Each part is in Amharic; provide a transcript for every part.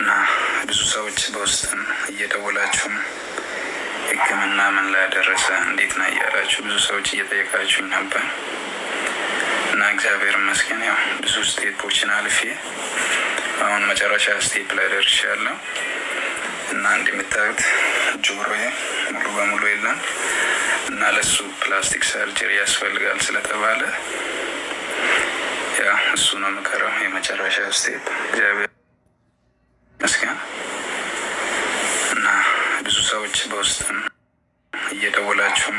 እና ብዙ ሰዎች በውስጥም እየደወላችሁም ሕክምና ምን ላይ ደረሰ እንዴት ነው እያላችሁ ብዙ ሰዎች እየጠየቃችሁኝ ነበር። እና እግዚአብሔር ይመስገን ያው ብዙ ስቴፖችን አልፌ አሁን መጨረሻ ስቴፕ ላይ ደርሻለሁ። እና እንደምታዩት ጆሮዬ ሙሉ በሙሉ የለም እና ለሱ ፕላስቲክ ሰርጀሪ ያስፈልጋል ስለተባለ ያ እሱ ነው የምቀረው የመጨረሻ ስቴፕ። እግዚአብሔር ይመስገን እና ብዙ ሰዎች በውስጥም እየደወላችሁም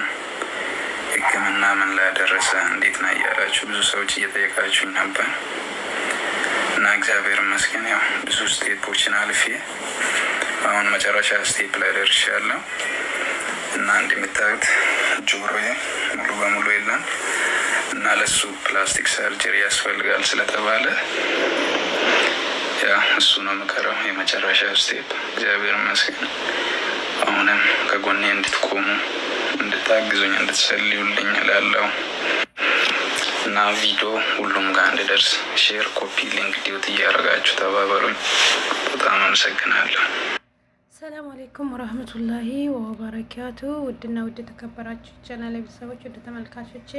ሕክምና ምን ላይ ደረሰ እንዴት ነው እያላችሁ ብዙ ሰዎች እየጠየቃችሁኝ ነበር። እና እግዚአብሔር ይመስገን ያው ብዙ ስቴፖችን አልፌ አሁን መጨረሻ ስቴፕ ላይ ደርሻለሁ። እና እንደምታዩት ጆሮዬ ሙሉ በሙሉ የለም እና ለሱ ፕላስቲክ ሰርጀሪ ያስፈልጋል ስለተባለ ያ እሱ ነው የምቀረው የመጨረሻ ስቴፕ። እግዚአብሔር ይመስገን። አሁንም ከጎኔ እንድትቆሙ እንድታግዙኝ እንድትጸልዩልኝ እላለሁ። እና ቪዲዮ ሁሉም ጋር እንድደርስ ሼር፣ ኮፒ፣ ሊንክ ዲዩት እያደረጋችሁ ተባበሩኝ። በጣም አመሰግናለሁ። ሰላም አለይኩም ወራህመቱላሂ ወበረካቱ። ውድና ውድ ተከበራችሁ ቻናል ቤተሰቦች፣ ውድ ተመልካቾቼ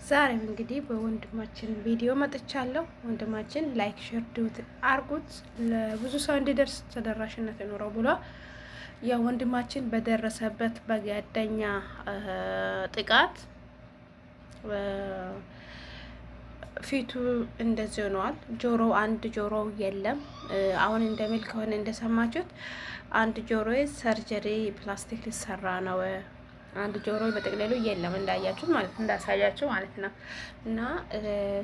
ዛሬም እንግዲህ በወንድማችን ቪዲዮ መጥቻለሁ። ወንድማችን ላይክ ሼር ዲዩት አርጉት ለብዙ ሰው እንዲደርስ ተደራሽነት ይኖረው ብሎ ያው ወንድማችን በደረሰበት በጓደኛ ጥቃት ፊቱ እንደዚህ ሆኗል። ጆሮ አንድ ጆሮ የለም። አሁን እንደሚል ከሆነ እንደሰማችሁት አንድ ጆሮ ሰርጀሪ ፕላስቲክ ሊሰራ ነው። አንድ ጆሮ በጠቅላሉ የለም እንዳያችሁ ማለት እንዳሳያችሁ ማለት ነው። እና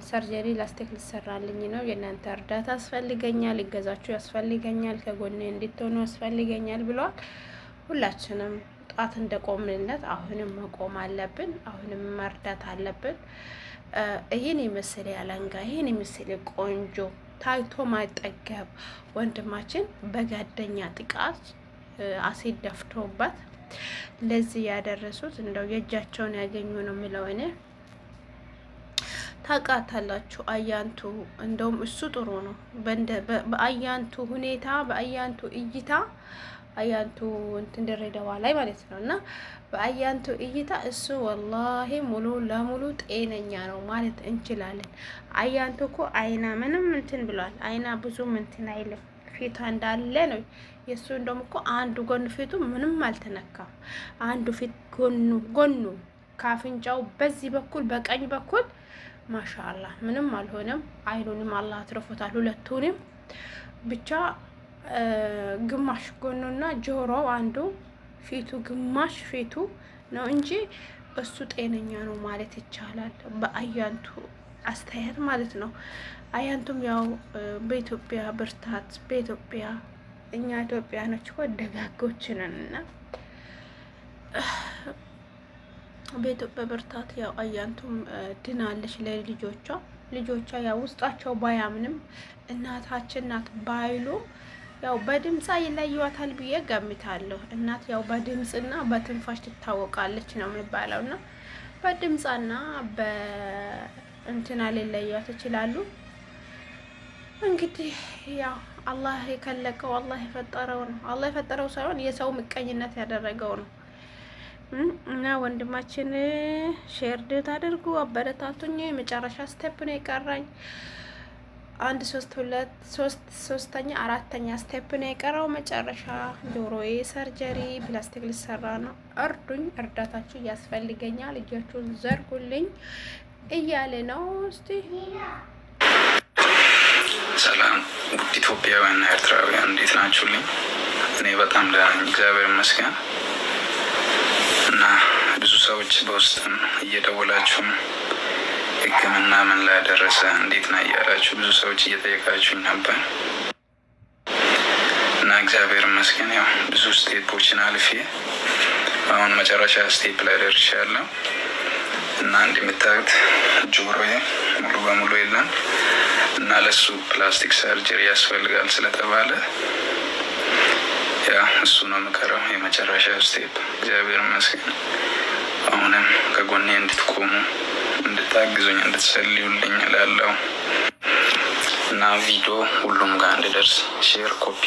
ሰርጀሪ ፕላስቲክ ሊሰራልኝ ነው። የእናንተ እርዳታ ያስፈልገኛል፣ ይገዛችሁ ያስፈልገኛል፣ ከጎኔ እንድትሆኑ ያስፈልገኛል ብሏል። ሁላችንም ጣት እንደቆምንለት አሁንም መቆም አለብን። አሁንም መርዳት አለብን። ይህን የመሰለ ያለንጋ ይህን የመሰለ ቆንጆ ታይቶ ማይጠገብ ወንድማችን በጓደኛ ጥቃት አሲድ ደፍቶበት ለዚህ ያደረሱት እንደው የእጃቸውን ያገኙ ነው የሚለው። እኔ ታውቃታላችሁ አያንቱ እንደውም እሱ ጥሩ ነው። በአያንቱ ሁኔታ በአያንቱ እይታ አያንቱ እንትን ድሬዳዋ ላይ ማለት ነው። እና በአያንቱ እይታ እሱ ወላሂ ሙሉ ለሙሉ ጤነኛ ነው ማለት እንችላለን። አያንቱ እኮ አይና ምንም እንትን ብሏል። አይና ብዙ እንትን አይልም፣ ፊቷ እንዳለ ነው የሱ። እንደውም እኮ አንዱ ጎን ፊቱ ምንም አልተነካም። አንዱ ፊት ጎኑ ካፍንጫው በዚህ በኩል በቀኝ በኩል ማሻአላህ ምንም አልሆነም። አይኑንም አላህ አትርፎታል ሁለቱንም ብቻ ግማሽ ጎኑና ጆሮው አንዱ ፊቱ ግማሽ ፊቱ ነው እንጂ እሱ ጤነኛ ነው ማለት ይቻላል፣ በአያንቱ አስተያየት ማለት ነው። አያንቱም ያው በኢትዮጵያ ብርታት በኢትዮጵያ እኛ ኢትዮጵያኖች እኮ ደጋጎች ነን እና በኢትዮጵያ ብርታት ያው አያንቱም ድናለች ለልጆቿ ያው ውስጣቸው ባያምንም እናታችን ናት ባይሉ ያው በድምጻ ይለዩዋታል ብዬ ገምታለሁ። እናት ያው በድምጽና በትንፋሽ ትታወቃለች ነው የሚባለውና በድምጻና በእንትና ሊለዩዋት ይችላሉ። እንግዲህ ያው አላህ የከለቀው አላህ የፈጠረው ነው። አላህ የፈጠረው ሳይሆን የሰው ምቀኝነት ያደረገው ነው። እና ወንድማችን ሼር ዲዩት አድርጉ፣ አበረታቱኝ። መጨረሻ ስቴፕ ነው የቀራኝ። አንድ ሶስተኛ አራተኛ ስቴፕ ነው የቀረው። መጨረሻ ጆሮዬ ሰርጀሪ ፕላስቲክ ሊሰራ ነው። እርዱኝ፣ እርዳታችሁ ያስፈልገኛል፣ እጃችሁን ዘርጉልኝ እያለ ነው። እስቲ ሰላም ውድ ኢትዮጵያውያንና ኤርትራውያን እንዴት ናችሁልኝ? እኔ በጣም ደህና ነኝ፣ እግዚአብሔር ይመስገን። እና ብዙ ሰዎች በውስጥም እየደወላችሁም ሕክምና ምን ላይ ደረሰ እንዴት ነው እያላችሁ ብዙ ሰዎች እየጠየቃችሁኝ ነበር። እና እግዚአብሔር ይመስገን ያው ብዙ ስቴፖችን አልፌ አሁን መጨረሻ ስቴፕ ላይ ደርሻለሁ። እና እንደምታዩት ጆሮዬ ሙሉ በሙሉ የለም እና ለሱ ፕላስቲክ ሰርጀሪ ያስፈልጋል ስለተባለ ያ እሱ ነው የምቀረው የመጨረሻ ስቴፕ። እግዚአብሔር ይመስገን። አሁንም ከጎኔ እንድትቆሙ እንድታግዙኝ እንድትጸልዩልኝ እላለሁ። እና ቪዲዮ ሁሉም ጋር እንድደርስ ሼር፣ ኮፒ